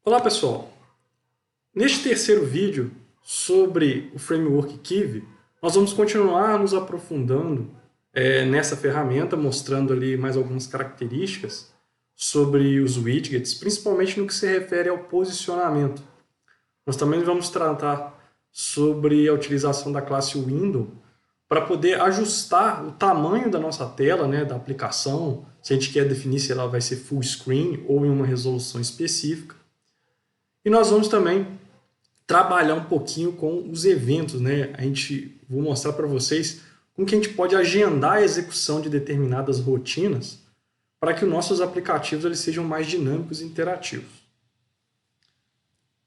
Olá pessoal, neste terceiro vídeo sobre o framework Kiwi, nós vamos continuar nos aprofundando nessa ferramenta, mostrando ali mais algumas características sobre os widgets, principalmente no que se refere ao posicionamento. Nós também vamos tratar sobre a utilização da classe Window para poder ajustar o tamanho da nossa tela, da aplicação, se a gente quer definir se ela vai ser full screen ou em uma resolução específica. E nós vamos também trabalhar um pouquinho com os eventos, Vou mostrar para vocês como que a gente pode agendar a execução de determinadas rotinas para que os nossos aplicativos eles sejam mais dinâmicos e interativos.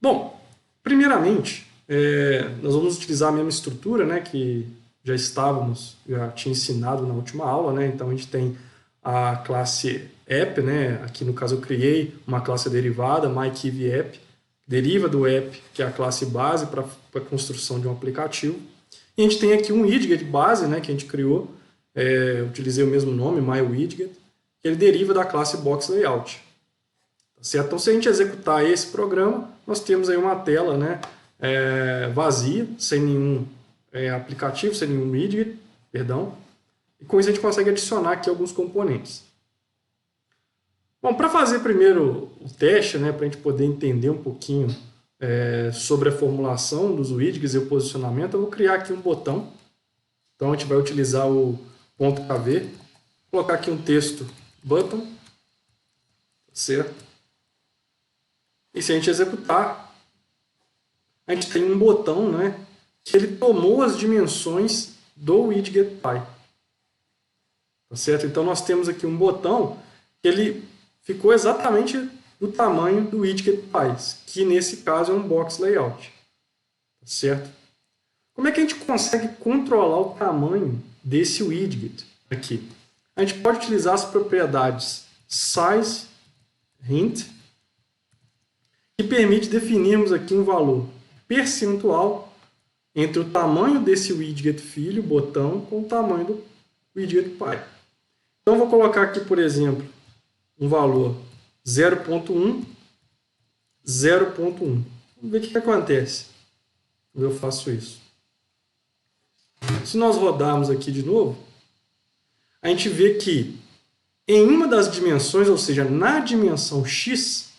Bom, primeiramente, nós vamos utilizar a mesma estrutura, que já tinha ensinado na última aula, Então a gente tem a classe app, Aqui no caso eu criei uma classe derivada, myKiwiApp, deriva do app, que é a classe base para a construção de um aplicativo. E a gente tem aqui um widget base, que a gente criou, utilizei o mesmo nome, myWidget, que ele deriva da classe boxLayout. Tá certo? Então, se a gente executar esse programa, nós temos aí uma tela vazia, sem nenhum aplicativo, sem nenhum widget, perdão. E com isso a gente consegue adicionar aqui alguns componentes. Bom, para fazer primeiro o teste, para a gente poder entender um pouquinho sobre a formulação dos widgets e o posicionamento, eu vou criar aqui um botão. Então a gente vai utilizar o .kv, colocar aqui um texto button, certo? E se a gente executar, a gente tem um botão, que ele tomou as dimensões do widget Py. Tá certo? Então nós temos aqui um botão que ele ficou exatamente do tamanho do widget Py, que nesse caso é um box layout. Tá certo? Como é que a gente consegue controlar o tamanho desse widget aqui? A gente pode utilizar as propriedades size, hint, que permite definirmos aqui um valor percentual entre o tamanho desse widget filho, botão, com o tamanho do widget Py. Então eu vou colocar aqui, por exemplo, um valor 0.1, 0.1. Vamos ver o que acontece quando eu faço isso. Se nós rodarmos aqui de novo, a gente vê que em uma das dimensões, ou seja, na dimensão x,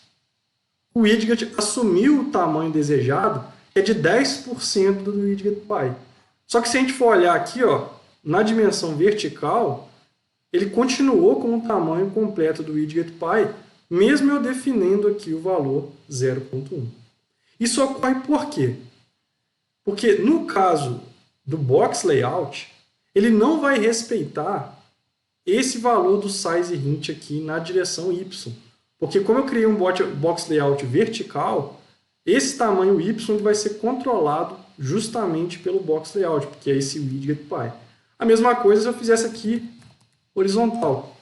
o widget assumiu o tamanho desejado, que é de 10% do widget Py. Só que se a gente for olhar aqui, na dimensão vertical, ele continuou com o tamanho completo do widget Py, mesmo eu definindo aqui o valor 0.1. Isso ocorre por quê? Porque no caso do box layout, ele não vai respeitar esse valor do size hint aqui na direção y. Porque como eu criei um box layout vertical, esse tamanho y vai ser controlado justamente pelo box layout, porque é esse widget Py. A mesma coisa se eu fizesse aqui horizontal,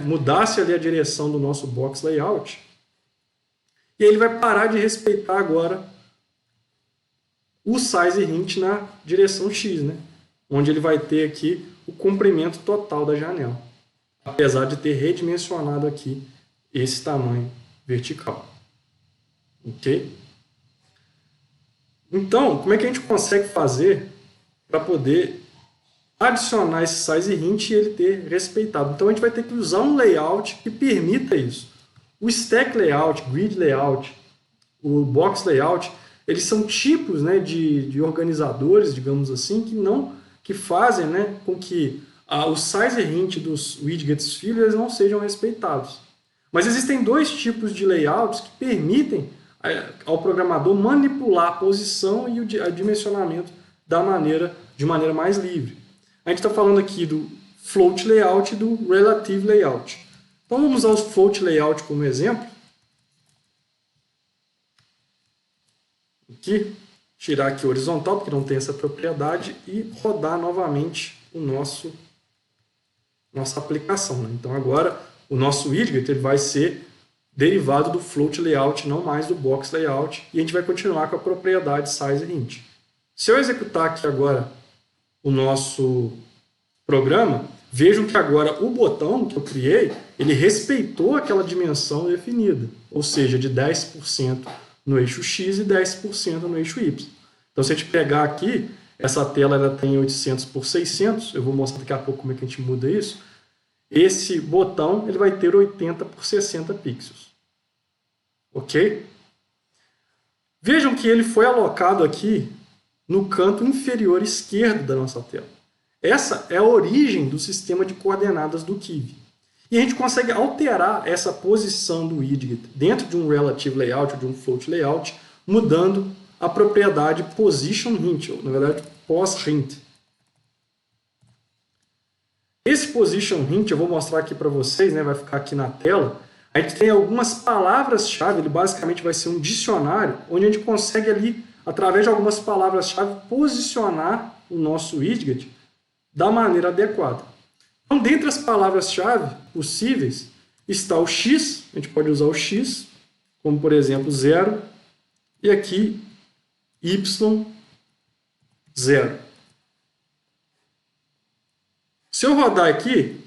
mudasse ali a direção do nosso box layout, e ele vai parar de respeitar agora o size hint na direção x, onde ele vai ter aqui o comprimento total da janela, apesar de ter redimensionado aqui esse tamanho vertical. Ok? Então, como é que a gente consegue fazer para poder adicionar esse size hint e ele ter respeitado? Então a gente vai ter que usar um layout que permita isso. O stack layout, grid layout, o box layout, eles são tipos de organizadores, digamos assim, que fazem com que o size hint dos widgets filhos não sejam respeitados. Mas existem dois tipos de layouts que permitem ao programador manipular a posição e o dimensionamento de maneira mais livre. A gente está falando aqui do float layout e do relative layout. Então vamos usar o float layout como exemplo. Aqui, tirar aqui o horizontal, porque não tem essa propriedade, e rodar novamente nossa aplicação. Então agora o nosso widget ele vai ser derivado do float layout, não mais do box layout, e a gente vai continuar com a propriedade size hint. Se eu executar aqui agora o nosso programa, Vejam que agora o botão que eu criei, ele respeitou aquela dimensão definida, ou seja, de 10% no eixo X e 10% no eixo Y. Então, se a gente pegar aqui, essa tela ela tem 800 por 600, eu vou mostrar daqui a pouco como é que a gente muda isso. Esse botão ele vai ter 80 por 60 pixels. Ok? Vejam que ele foi alocado aqui no canto inferior esquerdo da nossa tela. Essa é a origem do sistema de coordenadas do Kivy. E a gente consegue alterar essa posição do widget dentro de um relative layout ou de um float layout, mudando a propriedade position hint, ou na verdade pos hint. Esse position hint eu vou mostrar aqui para vocês, né, vai ficar aqui na tela. A gente tem algumas palavras-chave, ele basicamente vai ser um dicionário, onde a gente consegue ali, através de algumas palavras-chave, posicionar o nosso widget da maneira adequada. Então, dentre as palavras-chave possíveis, está o X, a gente pode usar o X, como por exemplo 0, e aqui Y, 0. Se eu rodar aqui,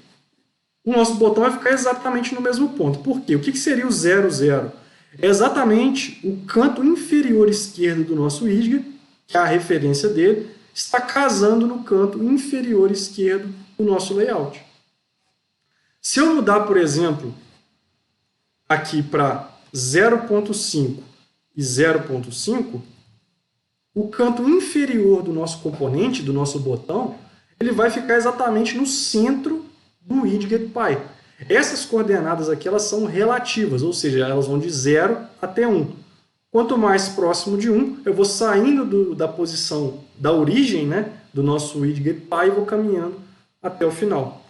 o nosso botão vai ficar exatamente no mesmo ponto. Por quê? O que seria o 0, 0? É exatamente o canto inferior esquerdo do nosso widget, que é a referência dele, está casando no canto inferior esquerdo do nosso layout. Se eu mudar, por exemplo, aqui para 0.5 e 0.5, o canto inferior do nosso componente, do nosso botão, ele vai ficar exatamente no centro do widget.py. Essas coordenadas aqui elas são relativas, ou seja, elas vão de 0 até 1. Quanto mais próximo de 1, eu vou saindo da posição da origem, né, do nosso widget.py e vou caminhando até o final.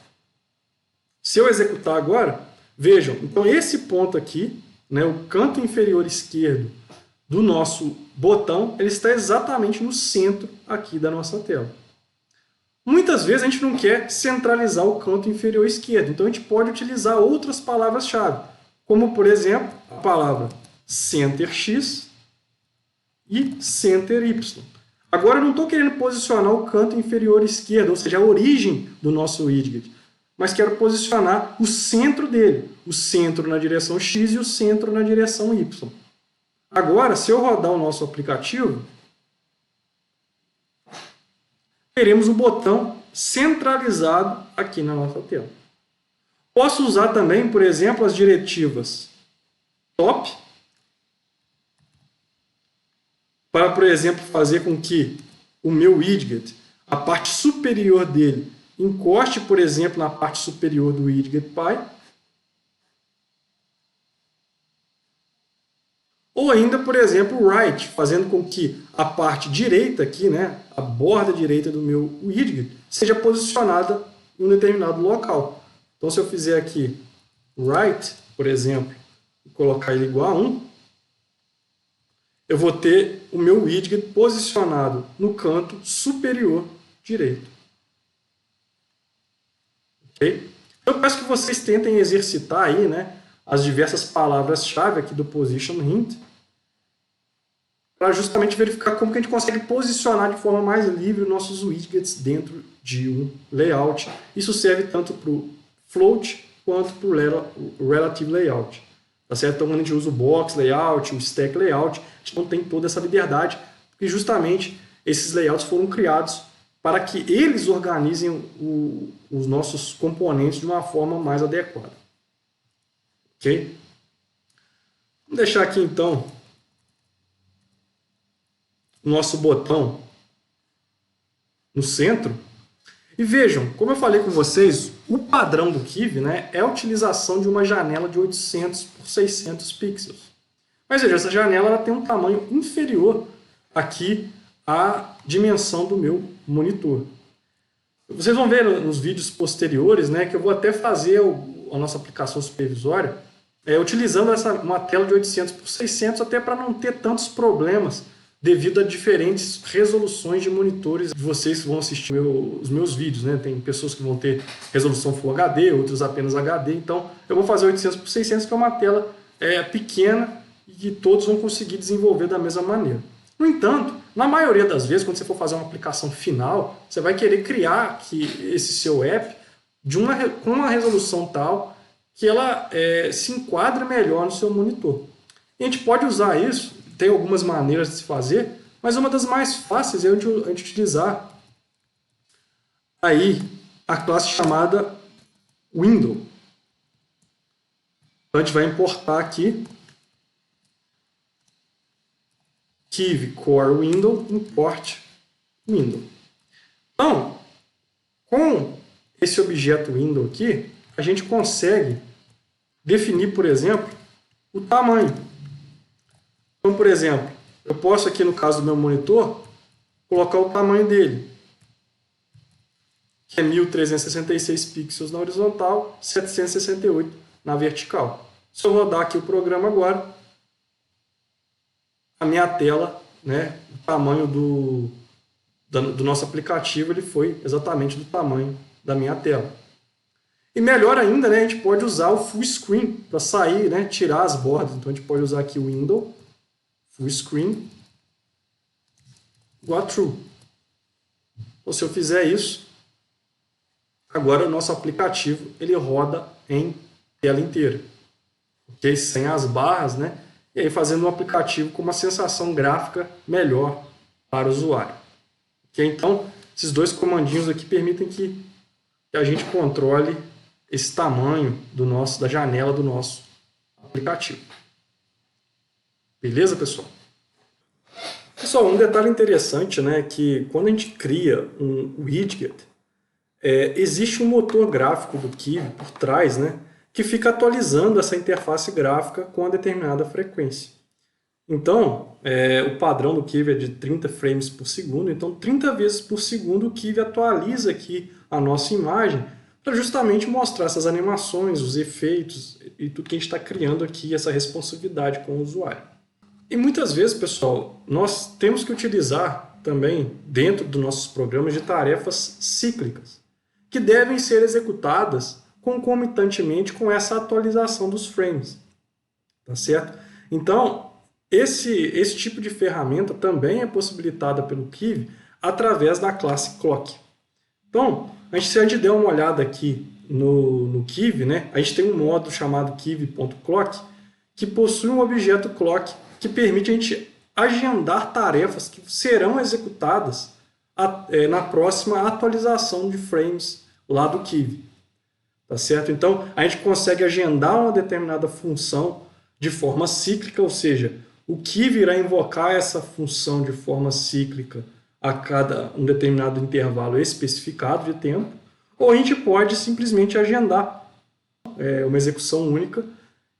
Se eu executar agora, vejam, então esse ponto aqui, né, o canto inferior esquerdo do nosso botão, ele está exatamente no centro aqui da nossa tela. Muitas vezes a gente não quer centralizar o canto inferior esquerdo, então a gente pode utilizar outras palavras-chave, como por exemplo a palavra CenterX e CenterY. Agora eu não estou querendo posicionar o canto inferior esquerdo, ou seja, a origem do nosso widget, mas quero posicionar o centro dele, o centro na direção X e o centro na direção Y. Agora, se eu rodar o nosso aplicativo, teremos o botão centralizado aqui na nossa tela. Posso usar também, por exemplo, as diretivas top, para, por exemplo, fazer com que o meu widget, a parte superior dele, encoste, por exemplo, na parte superior do widget.py. Ou ainda, por exemplo, right, fazendo com que a parte direita aqui, né, a borda direita do meu widget, seja posicionada em um determinado local. Então, se eu fizer aqui right, por exemplo, e colocar ele igual a 1, eu vou ter o meu widget posicionado no canto superior direito. Ok? Eu peço que vocês tentem exercitar aí, né, as diversas palavras-chave aqui do Position Hint, para justamente verificar como que a gente consegue posicionar de forma mais livre os nossos widgets dentro de um layout. Isso serve tanto para o Float quanto para o Relative Layout. Tá certo? Então, quando a gente usa o Box Layout, o Stack Layout, a gente não tem toda essa liberdade, porque justamente esses layouts foram criados para que eles organizem os nossos componentes de uma forma mais adequada. Ok? Vamos deixar aqui, então, o nosso botão no centro. E vejam, como eu falei com vocês, o padrão do Kivy, né, é a utilização de uma janela de 800 por 600 pixels. Mas veja, essa janela ela tem um tamanho inferior aqui à dimensão do meu monitor. Vocês vão ver nos vídeos posteriores, né, que eu vou até fazer a nossa aplicação supervisória utilizando uma tela de 800 por 600 até para não ter tantos problemas devido a diferentes resoluções de monitores de vocês que vão assistir os meus vídeos, né? Tem pessoas que vão ter resolução Full HD, outros apenas HD, então eu vou fazer 800 por 600, que é uma tela pequena e que todos vão conseguir desenvolver da mesma maneira. No entanto, na maioria das vezes, quando você for fazer uma aplicação final, você vai querer criar esse seu app com uma resolução tal que ela se enquadra melhor no seu monitor. E a gente pode usar isso, tem algumas maneiras de se fazer, mas uma das mais fáceis é a gente utilizar aí a classe chamada Window. Então a gente vai importar aqui Kiwi Core Window, import Window. Então, com esse objeto Window aqui, a gente consegue definir, por exemplo, o tamanho. Então, por exemplo, eu posso aqui no caso do meu monitor, colocar o tamanho dele, que é 1366 pixels na horizontal, 768 na vertical. Se eu rodar aqui o programa agora, a minha tela, né, o tamanho do nosso aplicativo, ele foi exatamente do tamanho da minha tela. E melhor ainda, né, a gente pode usar o full screen para sair, né, tirar as bordas. Então a gente pode usar aqui o Window, full screen, igual a true. Então se eu fizer isso, agora o nosso aplicativo ele roda em tela inteira, okay? Sem as barras, né? E aí fazendo um aplicativo com uma sensação gráfica melhor para o usuário. Okay? Então, esses dois comandinhos aqui permitem que a gente controle esse tamanho da janela do nosso aplicativo. Beleza, pessoal? Pessoal, um detalhe interessante, né, é que quando a gente cria um widget, existe um motor gráfico do Kiwi por trás, né, que fica atualizando essa interface gráfica com uma determinada frequência. Então, o padrão do Kiwi é de 30 frames por segundo, então 30 vezes por segundo o Kiwi atualiza aqui a nossa imagem para justamente mostrar essas animações, os efeitos e tudo que a gente está criando aqui, essa responsividade com o usuário. E muitas vezes, pessoal, nós temos que utilizar também, dentro dos nossos programas, de tarefas cíclicas, que devem ser executadas concomitantemente com essa atualização dos frames. Tá certo? Então, esse tipo de ferramenta também é possibilitada pelo Kiwi através da classe Clock. Então, se a gente der uma olhada aqui no Kiwi, né, a gente tem um módulo chamado Kiwi.clock que possui um objeto Clock que permite a gente agendar tarefas que serão executadas na próxima atualização de frames lá do Kiwi. Tá certo? Então, a gente consegue agendar uma determinada função de forma cíclica, ou seja, o Kiwi irá invocar essa função de forma cíclica a cada um determinado intervalo especificado de tempo, ou a gente pode simplesmente agendar uma execução única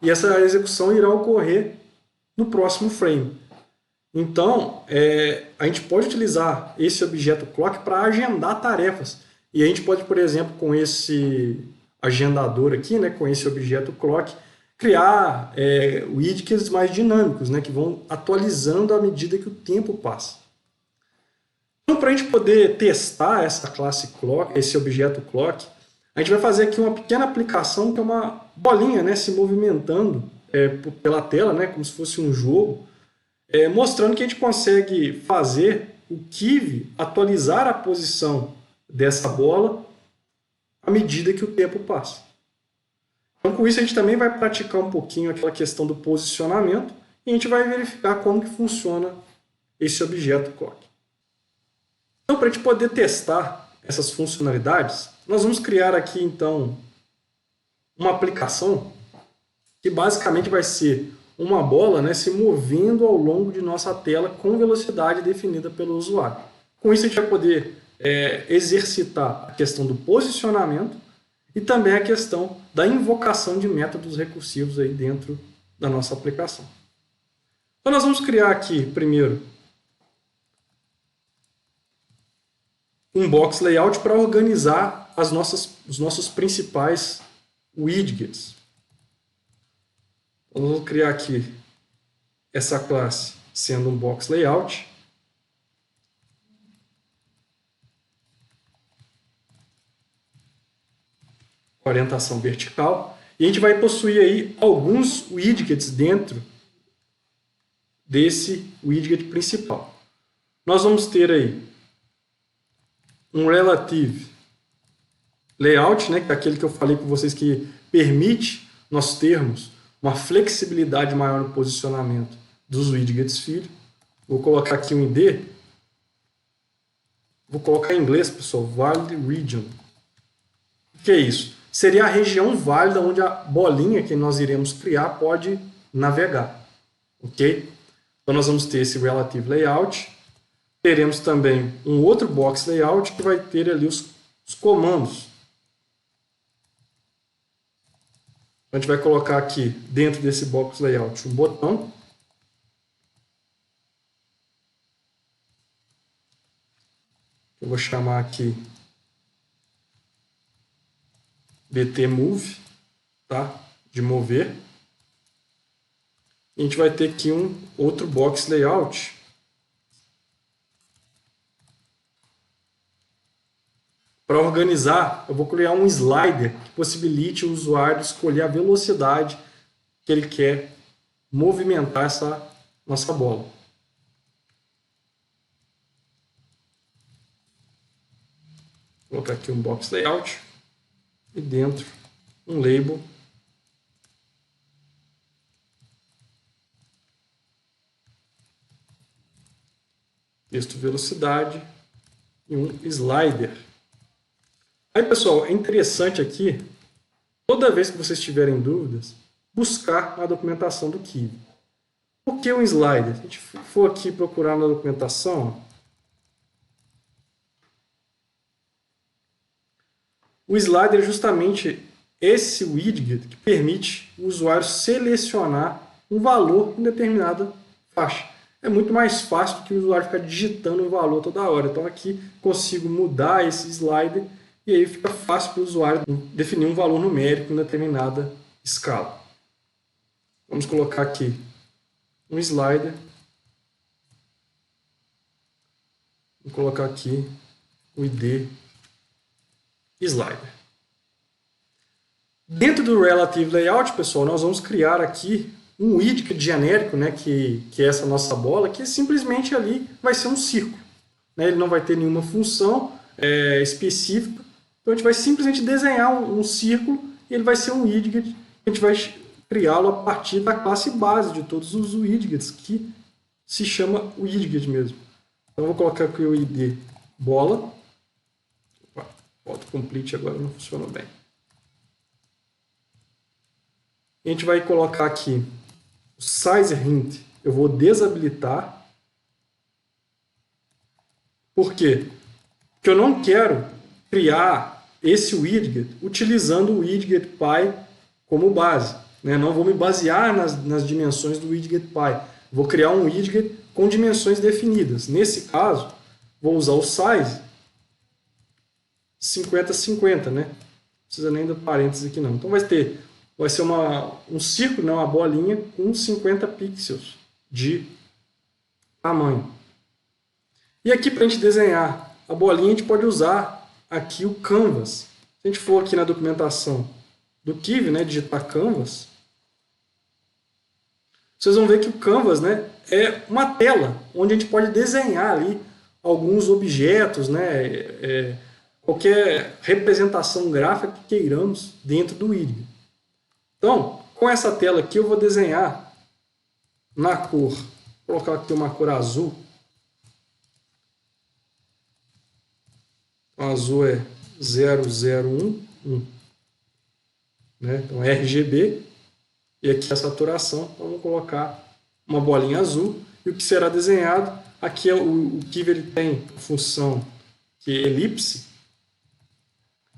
e essa execução irá ocorrer no próximo frame. Então, a gente pode utilizar esse objeto clock para agendar tarefas. E a gente pode, por exemplo, com esse agendador aqui, né, com esse objeto clock, criar widgets mais dinâmicos, né, que vão atualizando à medida que o tempo passa. Então, para a gente poder testar essa classe clock, esse objeto clock, a gente vai fazer aqui uma pequena aplicação que é uma bolinha, né, se movimentando pela tela, né, como se fosse um jogo, mostrando que a gente consegue fazer o Kiwi atualizar a posição dessa bola à medida que o tempo passa. Então, com isso, a gente também vai praticar um pouquinho aquela questão do posicionamento e a gente vai verificar como que funciona esse objeto clock. Então, para a gente poder testar essas funcionalidades, nós vamos criar aqui, então, uma aplicação que basicamente vai ser uma bola, né, se movendo ao longo de nossa tela com velocidade definida pelo usuário. Com isso, a gente vai poder exercitar a questão do posicionamento e também a questão da invocação de métodos recursivos aí dentro da nossa aplicação. Então, nós vamos criar aqui, primeiro, um box layout para organizar os nossos principais widgets. Então, vamos criar aqui essa classe sendo um box layout. Orientação vertical. E a gente vai possuir aí alguns widgets dentro desse widget principal. Nós vamos ter aí um relative layout, né, que é aquele que eu falei com vocês que permite nós termos uma flexibilidade maior no posicionamento dos widgets filho. Vou colocar aqui um ID. Vou colocar em inglês, pessoal, valid region. O que é isso? Seria a região válida onde a bolinha que nós iremos criar pode navegar. Ok? Então nós vamos ter esse relative layout. Teremos também um outro box layout que vai ter ali os comandos. A gente vai colocar aqui dentro desse box layout um botão. Eu vou chamar aqui BT Move, tá? De mover. E a gente vai ter aqui um outro box layout. Para organizar, eu vou criar um slider que possibilite o usuário escolher a velocidade que ele quer movimentar essa nossa bola. Vou colocar aqui um box layout e dentro um label. Texto velocidade e um slider. Aí, pessoal, é interessante aqui, toda vez que vocês tiverem dúvidas, buscar a documentação do Kivy. Por que um slider? Se a gente for aqui procurar na documentação, o slider é justamente esse widget que permite o usuário selecionar um valor em determinada faixa. É muito mais fácil do que o usuário ficar digitando um valor toda hora. Então aqui consigo mudar esse slider e aí fica fácil para o usuário definir um valor numérico em determinada escala. Vamos colocar aqui um slider. Vou colocar aqui o ID slider. Dentro do Relative Layout, pessoal, nós vamos criar aqui um widget genérico, né, que é essa nossa bola, que simplesmente ali vai ser um círculo. Né? Ele não vai ter nenhuma função específica. Então a gente vai simplesmente desenhar um círculo e ele vai ser um widget. A gente vai criá-lo a partir da classe base de todos os widgets, que se chama widget mesmo. Então eu vou colocar aqui o ID bola. Opa, autocomplete agora não funcionou bem. A gente vai colocar aqui o size hint. Eu vou desabilitar. Por quê? Porque eu não quero criar esse widget utilizando o widget py como base. Né? Não vou me basear nas dimensões do widget py. Vou criar um widget com dimensões definidas. Nesse caso, vou usar o size 50-50, né? Não precisa nem do parênteses aqui não. Então vai ser um círculo, né? Uma bolinha com 50 pixels de tamanho. E aqui para a gente desenhar a bolinha, a gente pode usar aqui o canvas. Se a gente for aqui na documentação do Kivy, né, digitar canvas, vocês vão ver que o canvas, né, é uma tela onde a gente pode desenhar ali alguns objetos, né, qualquer representação gráfica que queiramos dentro do widget. Então, com essa tela aqui eu vou desenhar na cor, vou colocar aqui uma cor azul. O azul é 0011, né? Então é RGB, e aqui a saturação, então vamos colocar uma bolinha azul, e o que será desenhado, aqui é o Kivy ele tem a função que é elipse,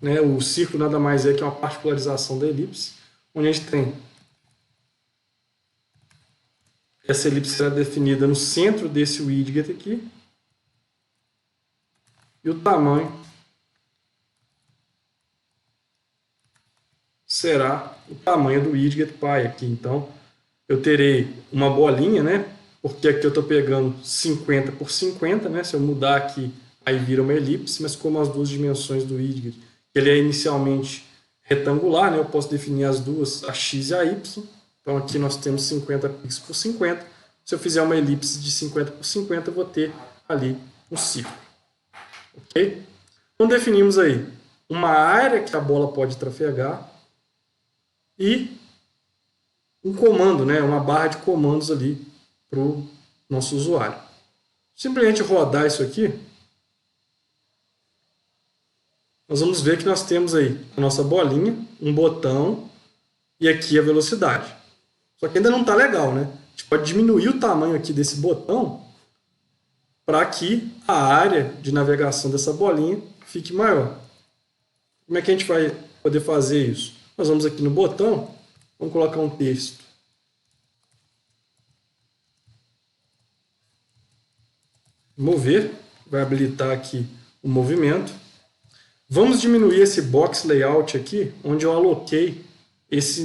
né? O círculo nada mais é que uma particularização da elipse, onde a gente tem essa elipse será definida no centro desse widget aqui, e o tamanho será o tamanho do widget py aqui. Então, eu terei uma bolinha, né? Porque aqui eu estou pegando 50 por 50, né? Se eu mudar aqui, aí vira uma elipse, mas como as duas dimensões do widget, ele é inicialmente retangular, né? Eu posso definir as duas, a x e a y. Então, aqui nós temos 50 pixels por 50. Se eu fizer uma elipse de 50 por 50, eu vou ter ali um círculo. Ok? Então, definimos aí uma área que a bola pode trafegar e um comando, né, uma barra de comandos ali para o nosso usuário. Simplesmente rodar isso aqui, nós vamos ver que nós temos aí a nossa bolinha, um botão e aqui a velocidade. Só que ainda não está legal, né? A gente pode diminuir o tamanho aqui desse botão para que a área de navegação dessa bolinha fique maior. Como é que a gente vai poder fazer isso? Nós vamos aqui no botão, vamos colocar um texto. Mover, vai habilitar aqui o movimento. Vamos diminuir esse box layout aqui, onde eu aloquei essa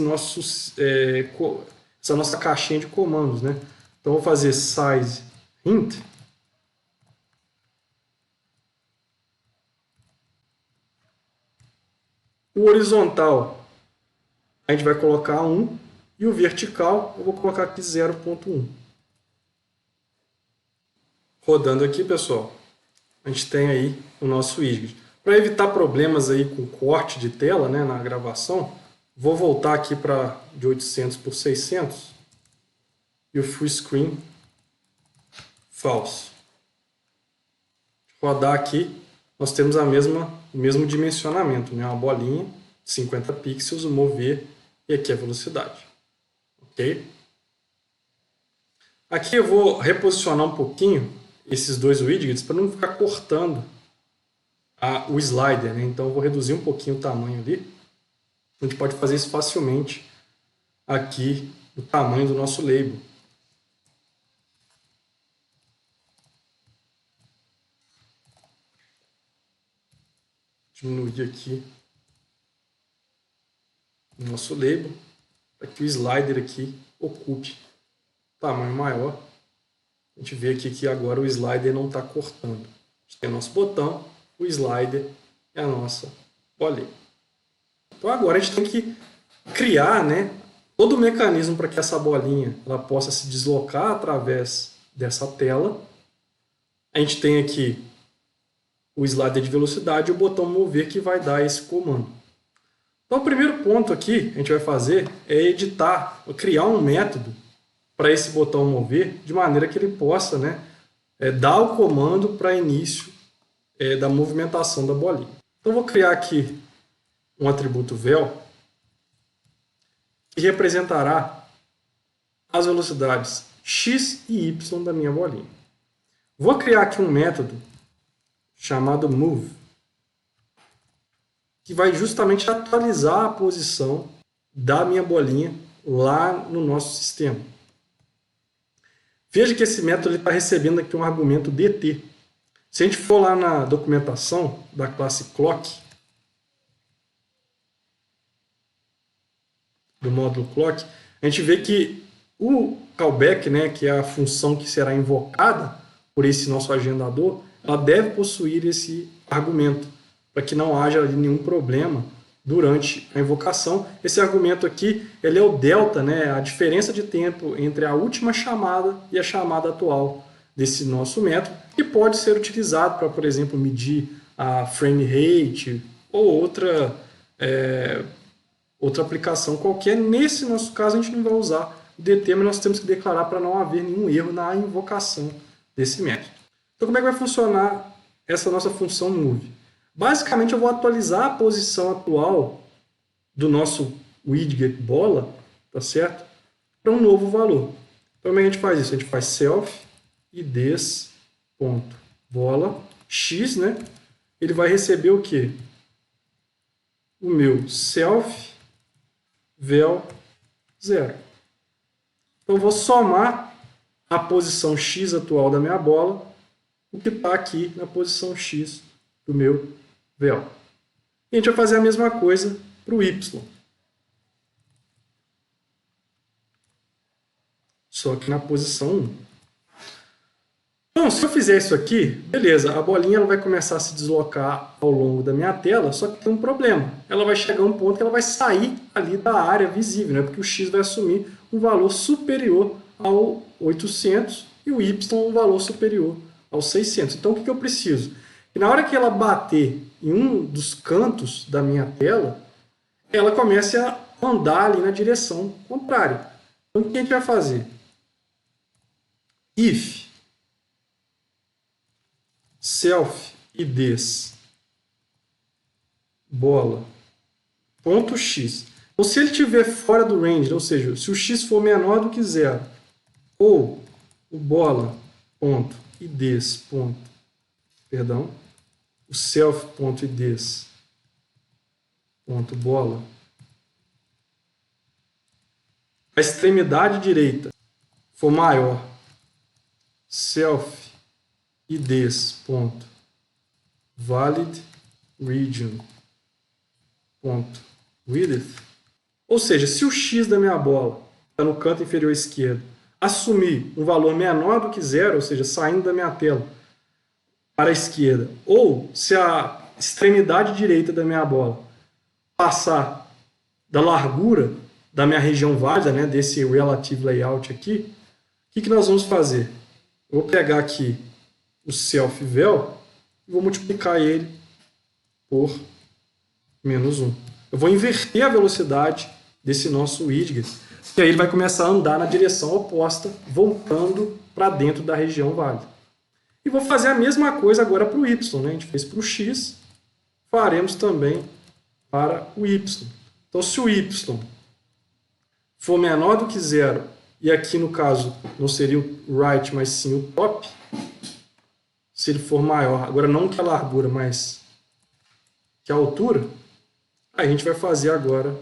nossa caixinha de comandos, né? Então, vou fazer size hint. O horizontal, a gente vai colocar 1. E o vertical, eu vou colocar aqui 0.1. Rodando aqui, pessoal, a gente tem aí o nosso widget. Para evitar problemas aí com corte de tela, né, na gravação, vou voltar aqui para de 800 por 600 e o full screen false. Rodar aqui, nós temos o mesmo dimensionamento, né, uma bolinha de 50 pixels, o mover e aqui a velocidade. Ok? Aqui eu vou reposicionar um pouquinho esses dois widgets para não ficar cortando o slider, né? Então eu vou reduzir um pouquinho o tamanho ali. A gente pode fazer isso facilmente aqui no tamanho do nosso label. Diminuir aqui o nosso label para que o slider aqui ocupe tamanho maior. A gente vê aqui que agora o slider não está cortando. A gente tem o nosso botão, o slider e a nossa bolinha. Então agora a gente tem que criar, né, todo o mecanismo para que essa bolinha ela possa se deslocar através dessa tela. A gente tem aqui o slider de velocidade e o botão mover que vai dar esse comando. Então o primeiro ponto aqui que a gente vai fazer é editar, criar um método para esse botão mover de maneira que ele possa, né, dar o comando para início da movimentação da bolinha. Então vou criar aqui um atributo vel que representará as velocidades x e y da minha bolinha. Vou criar aqui um método chamado move, que vai justamente atualizar a posição da minha bolinha lá no nosso sistema. Veja que esse método está recebendo aqui um argumento dt. Se a gente for lá na documentação da classe clock, do módulo clock, a gente vê que o callback, né, que é a função que será invocada por esse nosso agendador, ela deve possuir esse argumento, para que não haja ali nenhum problema durante a invocação. Esse argumento aqui, ele é o delta, né, a diferença de tempo entre a última chamada e a chamada atual desse nosso método, que pode ser utilizado para, por exemplo, medir a frame rate ou outra aplicação qualquer. Nesse nosso caso, a gente não vai usar o dt, mas nós temos que declarar para não haver nenhum erro na invocação desse método. Então, como é que vai funcionar essa nossa função move? Basicamente, eu vou atualizar a posição atual do nosso widget bola, tá certo? Para um novo valor. Então, como é que a gente faz isso? A gente faz self ides.bola x, né? Ele vai receber o quê? O meu self vel 0. Então, eu vou somar a posição x atual da minha bola, o que está aqui na posição x do meu vel. E a gente vai fazer a mesma coisa para o y. Só que na posição 1. Então, se eu fizer isso aqui, beleza, a bolinha ela vai começar a se deslocar ao longo da minha tela, só que tem um problema. Ela vai chegar a um ponto que ela vai sair ali da área visível, né? Porque o x vai assumir um valor superior ao 800 e o y um valor superior aos 600. Então, o que eu preciso? E na hora que ela bater em um dos cantos da minha tela, ela comece a andar ali na direção contrária. Então, o que a gente vai fazer? If self IDs bola ponto x. Então, se ele estiver fora do range, ou seja, se o x for menor do que zero, ou o bola ponto IDs ponto, perdão, o self ponto IDs ponto bola, a extremidade direita for maior, self IDs ponto valid region ponto width, ou seja, se o x da minha bola está no canto inferior esquerdo assumir um valor menor do que zero, ou seja, saindo da minha tela para a esquerda, ou se a extremidade direita da minha bola passar da largura da minha região válida, né, desse relative layout aqui, o que nós vamos fazer? Eu vou pegar aqui o self vel e vou multiplicar ele por menos 1. Eu vou inverter a velocidade desse nosso widget, e aí ele vai começar a andar na direção oposta, voltando para dentro da região válida. E vou fazer a mesma coisa agora para o y, né? A gente fez para o x, faremos também para o y. Então, se o y for menor do que zero, e aqui no caso não seria o right, mas sim o top, se ele for maior, agora não que a largura, mas que a altura, a gente vai fazer agora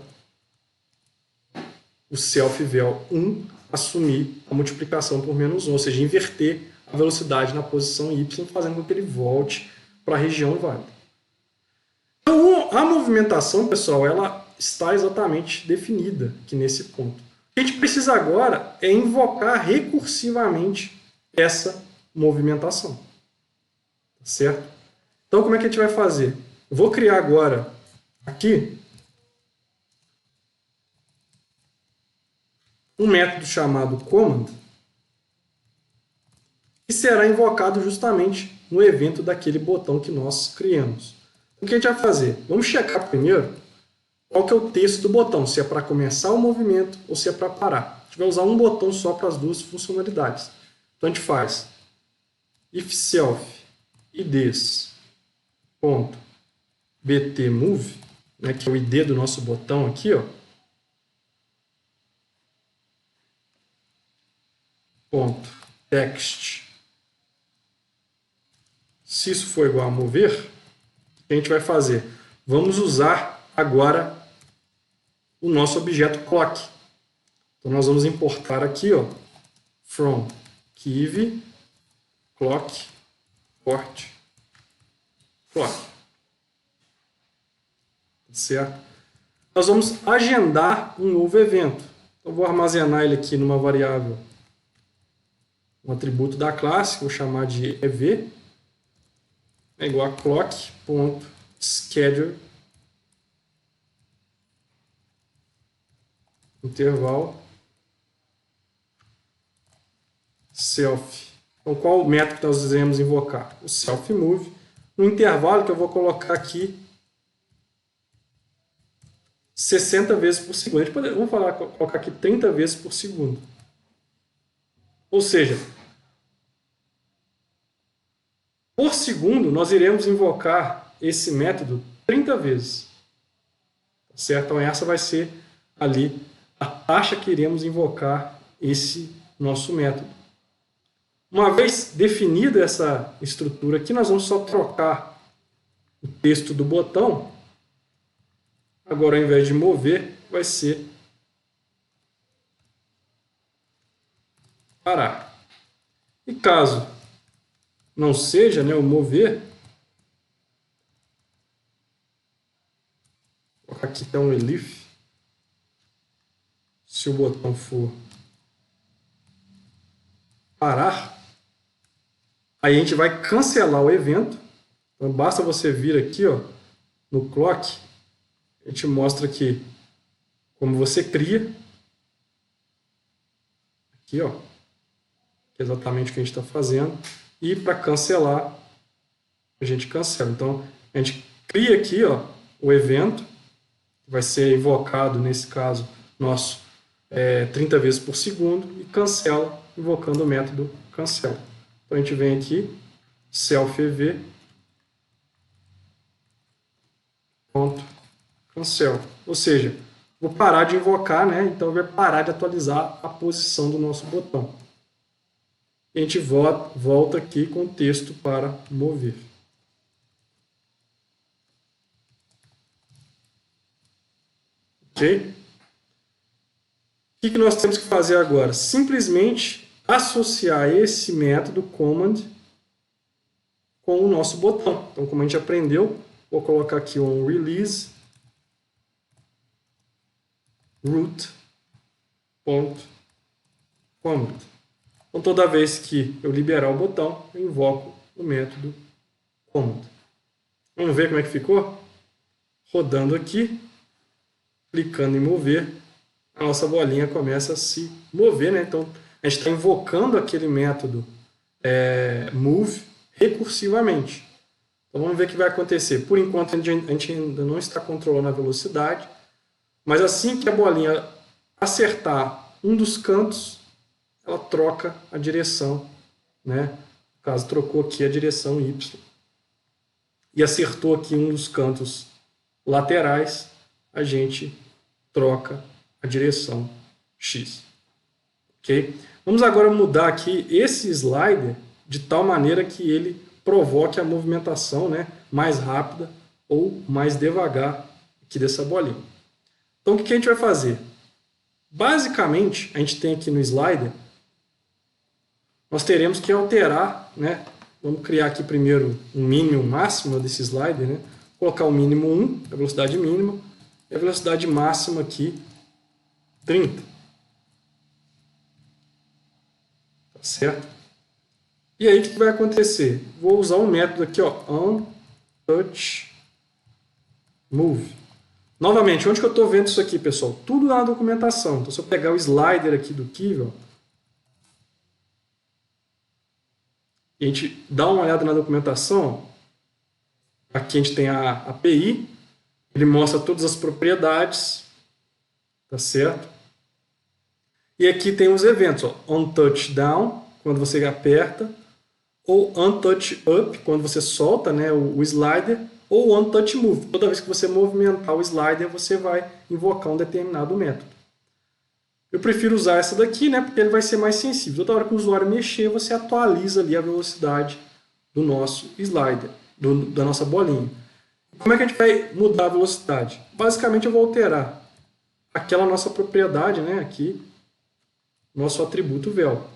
o self vel 1 assumir a multiplicação por menos 1, ou seja, inverter a velocidade na posição y, fazendo com que ele volte para a região válida. Então, a movimentação, pessoal, ela está exatamente definida aqui nesse ponto. O que a gente precisa agora é invocar recursivamente essa movimentação. Certo? Então, como é que a gente vai fazer? Eu vou criar agora aqui um método chamado command, que será invocado justamente no evento daquele botão que nós criamos. O que a gente vai fazer? Vamos checar primeiro qual que é o texto do botão, se é para começar o movimento ou se é para parar. A gente vai usar um botão só para as duas funcionalidades. Então a gente faz if self IDs ponto bt move, né, que é o ID do nosso botão aqui, ó, ponto text. Se isso for igual a mover, o que a gente vai fazer? Vamos usar agora o nosso objeto clock. Então nós vamos importar aqui, ó, from Kiv clock port clock. Certo? Nós vamos agendar um novo evento. Então vou armazenar ele aqui numa variável, um atributo da classe, vou chamar de ev, é igual a clock.schedule intervalo self. Então, qual o método que nós iremos invocar? O self move. No intervalo que eu vou colocar aqui 60 vezes por segundo. Vamos colocar aqui 30 vezes por segundo. Ou seja, por segundo, nós iremos invocar esse método 30 vezes. Certo? Então, essa vai ser ali a taxa que iremos invocar esse nosso método. Uma vez definida essa estrutura aqui, nós vamos só trocar o texto do botão. Agora, ao invés de mover, vai ser parar. E caso não seja, né, o mover, vou colocar aqui então um elif. Se o botão for parar, aí a gente vai cancelar o evento. Então basta você vir aqui, ó, no clock, a gente mostra aqui como você cria. Aqui, ó, que é exatamente o que a gente está fazendo. E para cancelar, a gente cancela. Então, a gente cria aqui, ó, o evento, que vai ser invocado, nesse caso, nosso 30 vezes por segundo, e cancela, invocando o método cancela. Então, a gente vem aqui, self-ev, ponto, cancel. Ou seja, vou parar de invocar, né? Então, vai parar de atualizar a posição do nosso botão. E a gente volta aqui com o texto para mover. Ok? O que nós temos que fazer agora? Simplesmente associar esse método command com o nosso botão. Então, como a gente aprendeu, vou colocar aqui um release root.command. Então, toda vez que eu liberar o botão, eu invoco o método command. Vamos ver como é que ficou? Rodando aqui, clicando em mover, a nossa bolinha começa a se mover, né? Então, a gente está invocando aquele método move recursivamente. Então, vamos ver o que vai acontecer. Por enquanto, a gente ainda não está controlando a velocidade, mas assim que a bolinha acertar um dos cantos, ela troca a direção, né? No caso, trocou aqui a direção Y. E acertou aqui um dos cantos laterais, a gente troca a direção X. Ok? Vamos agora mudar aqui esse slider de tal maneira que ele provoque a movimentação, né, mais rápida ou mais devagar aqui dessa bolinha. Então, o que a gente vai fazer? Basicamente, a gente tem aqui no slider, nós teremos que alterar, né? Vamos criar aqui primeiro um mínimo e um máximo desse slider, né? Colocar o mínimo 1, a velocidade mínima, e a velocidade máxima aqui, 30. Tá certo? E aí, o que vai acontecer? Vou usar um método aqui, ó, onTouchMove. Novamente, onde que eu estou vendo isso aqui, pessoal? Tudo na documentação. Então, se eu pegar o slider aqui do Kivell, e a gente dá uma olhada na documentação, aqui a gente tem a API, ele mostra todas as propriedades, tá certo? E aqui tem os eventos, ó, onTouchDown, quando você aperta, ou onTouchUp, quando você solta, né, o slider, ou onTouchMove. Toda vez que você movimentar o slider, você vai invocar um determinado método. Eu prefiro usar essa daqui, né, porque ele vai ser mais sensível. Toda hora que o usuário mexer, você atualiza ali a velocidade do nosso slider, da nossa bolinha. Como é que a gente vai mudar a velocidade? Basicamente, eu vou alterar aquela nossa propriedade, né, aqui, nosso atributo vel.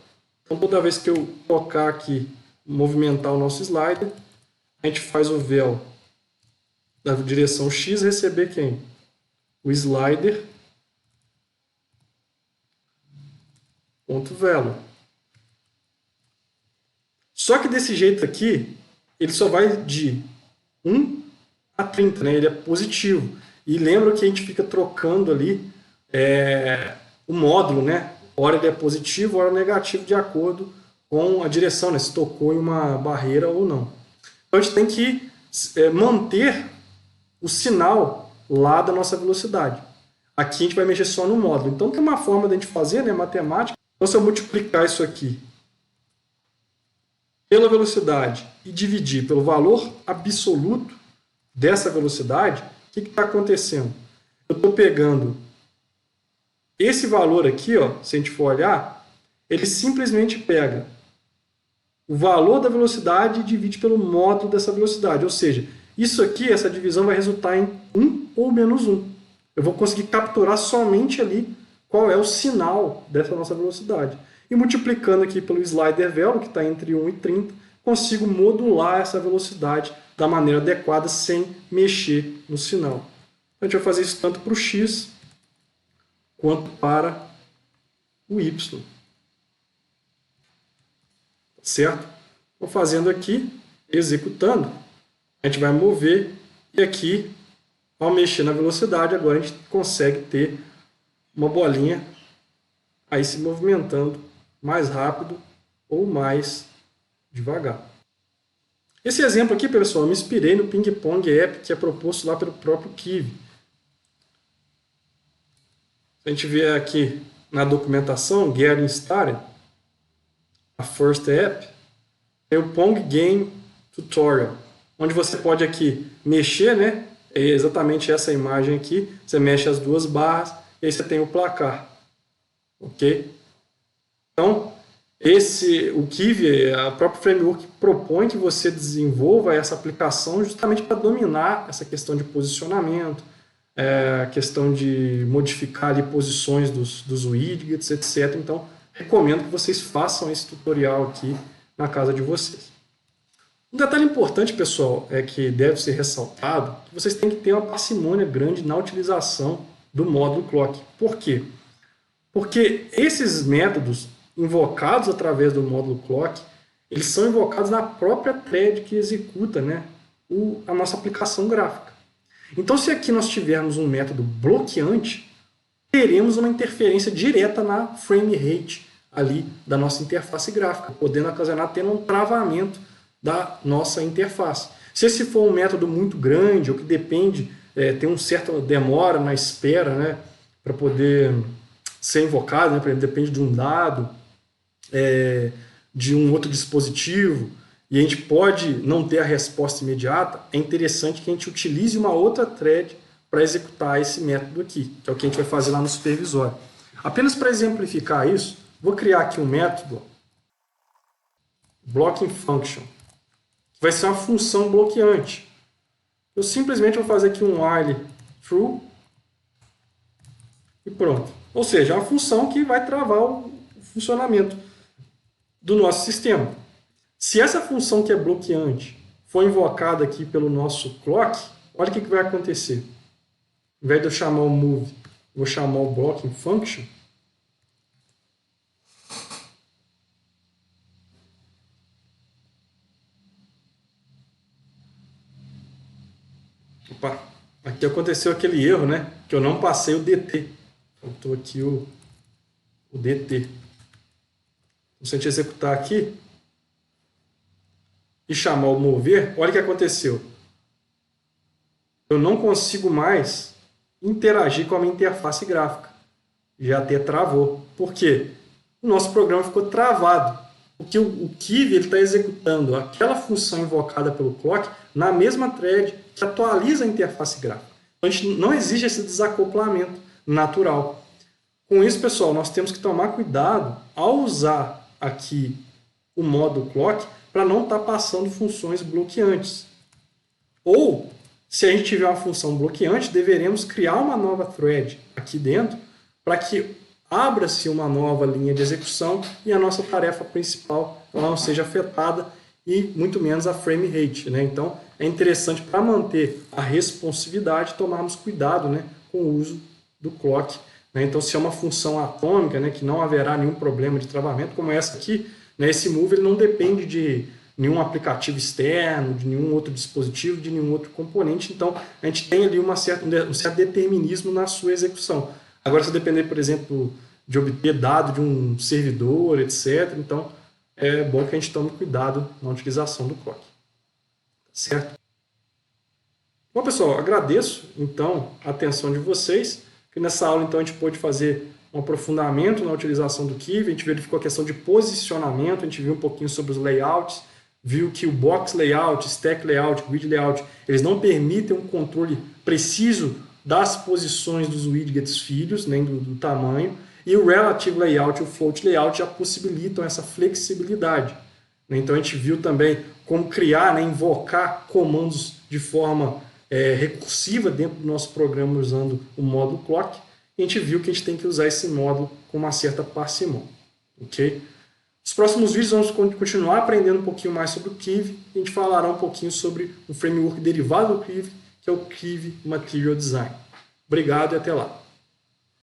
Então, toda vez que eu tocar aqui, movimentar o nosso slider, a gente faz o vel da direção X receber quem? O slider ponto velo. Só que desse jeito aqui, ele só vai de 1 a 30, né? Ele é positivo. E lembra que a gente fica trocando ali o módulo, né? Ora ele é positivo, ora negativo, de acordo com a direção, né? Se tocou em uma barreira ou não. Então a gente tem que manter o sinal lá da nossa velocidade. Aqui a gente vai mexer só no módulo. Então tem uma forma de a gente fazer, né, matemática. Então se eu multiplicar isso aqui pela velocidade e dividir pelo valor absoluto dessa velocidade, o que está acontecendo? Eu estou pegando esse valor aqui, ó, se a gente for olhar, ele simplesmente pega o valor da velocidade e divide pelo módulo dessa velocidade. Ou seja, isso aqui, essa divisão vai resultar em 1 ou menos 1. Eu vou conseguir capturar somente ali qual é o sinal dessa nossa velocidade. E multiplicando aqui pelo slider velo, que está entre 1 e 30, consigo modular essa velocidade da maneira adequada sem mexer no sinal. A gente vai fazer isso tanto para o x quanto para o y. Certo? Estou fazendo aqui, executando, a gente vai mover e aqui, ao mexer na velocidade, agora a gente consegue ter uma bolinha aí se movimentando mais rápido ou mais devagar. Esse exemplo aqui, pessoal, eu me inspirei no Ping Pong App, que é proposto lá pelo próprio Kivy. Se a gente ver aqui na documentação, Getting Started, a First App, tem o Pong Game Tutorial, onde você pode aqui mexer, né? É exatamente essa imagem aqui. Você mexe as duas barras e aí você tem o placar. Ok? Então, o Kivy, a própria framework propõe que você desenvolva essa aplicação justamente para dominar essa questão de posicionamento, a questão de modificar ali posições dos widgets, etc. Então, recomendo que vocês façam esse tutorial aqui na casa de vocês. Um detalhe importante, pessoal, é que deve ser ressaltado, que vocês têm que ter uma parcimônia grande na utilização do módulo clock. Por quê? Porque esses métodos invocados através do módulo clock, eles são invocados na própria thread que executa, né, a nossa aplicação gráfica. Então, se aqui nós tivermos um método bloqueante, teremos uma interferência direta na frame rate ali da nossa interface gráfica, podendo ocasionar até um travamento da nossa interface. Se esse for um método muito grande ou que depende, tem uma certa demora na espera, né, para poder ser invocado, né, depende de um dado, de um outro dispositivo, e a gente pode não ter a resposta imediata, é interessante que a gente utilize uma outra thread para executar esse método aqui, que é o que a gente vai fazer lá no supervisório. Apenas para exemplificar isso, vou criar aqui um método, blocking function, que vai ser uma função bloqueante. Eu simplesmente vou fazer aqui um while true e pronto. Ou seja, é uma função que vai travar o funcionamento do nosso sistema. Se essa função que é bloqueante for invocada aqui pelo nosso clock, olha o que vai acontecer. Ao invés de eu chamar o move, vou chamar o blocking function. Opa, aqui aconteceu aquele erro, né? Que eu não passei o DT. Faltou aqui o DT. Então, se a gente executar aqui e chamar o mover, olha o que aconteceu. Eu não consigo mais interagir com a minha interface gráfica. Já até travou. Por quê? O nosso programa ficou travado. Porque o Kivy está executando aquela função invocada pelo clock na mesma thread que atualiza a interface gráfica. Então, a gente não exige esse desacoplamento natural. Com isso, pessoal, nós temos que tomar cuidado ao usar aqui o módulo clock para não estar passando funções bloqueantes. Ou, se a gente tiver uma função bloqueante, deveremos criar uma nova thread aqui dentro para que abra-se uma nova linha de execução e a nossa tarefa principal não seja afetada e muito menos a frame rate, né? Então, é interessante para manter a responsividade tomarmos cuidado, né, com o uso do clock. Né? Então, se é uma função atômica, né, que não haverá nenhum problema de travamento, como essa aqui, né, esse move ele não depende de nenhum aplicativo externo, de nenhum outro dispositivo, de nenhum outro componente. Então, a gente tem ali um certo determinismo na sua execução. Agora, se depender, por exemplo, de obter dado de um servidor, etc., então é bom que a gente tome cuidado na utilização do clock. Certo? Bom, pessoal, agradeço, então, a atenção de vocês, que nessa aula, então, a gente pôde fazer um aprofundamento na utilização do Kivy, a gente verificou a questão de posicionamento, a gente viu um pouquinho sobre os layouts, viu que o box layout, stack layout, grid layout, eles não permitem um controle preciso das posições dos widgets filhos, nem do tamanho, e o relative layout e o float layout já possibilitam essa flexibilidade. Então a gente viu também como criar, né, invocar comandos de forma recursiva dentro do nosso programa usando o módulo clock, e a gente viu que a gente tem que usar esse módulo com uma certa parcimônia. Okay? Nos próximos vídeos vamos continuar aprendendo um pouquinho mais sobre o Kivy, e a gente falará um pouquinho sobre um framework derivado do Kivy, que é o Kivy Material Design. Obrigado e até lá.